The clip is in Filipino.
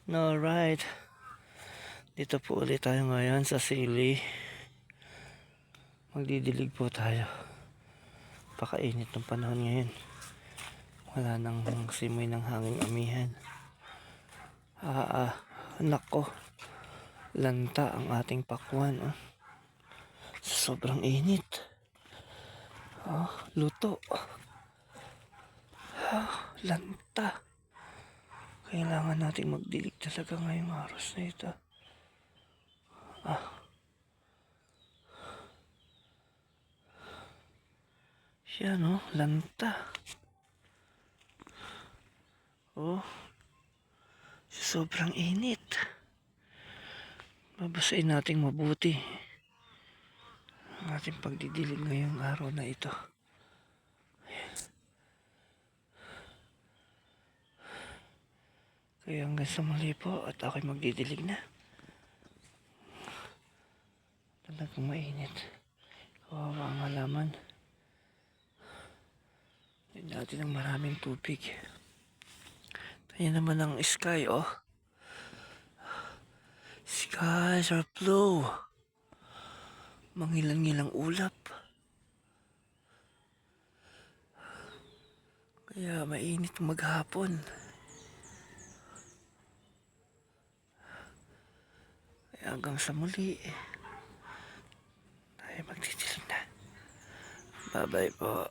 Alright, dito po ulit tayo ngayon sa Sili. Magdidilig po tayo. Pakainit ng panahon ngayon. Wala nang simoy ng hanging amihan. Nako, lanta ang ating pakwan. Sobrang init. Luto. Lanta. Kailangan nating magdilig talaga ngayong araw na ito. Yan lanta. Sobrang init. Babasahin nating mabuti ang ating pagdidilig ngayong araw na ito. Kaya hanggang sa muli po at ako'y magdidilig na. Talagang mainit. Kawawa ang halaman. Hindi natin ng maraming tubig. Kaya naman ang sky, Skies are blue. Mangilang-ngilang ulap. Kaya mainit maghapon. Kaya hanggang sa muli, tayo magtitilig na. Bye-bye po.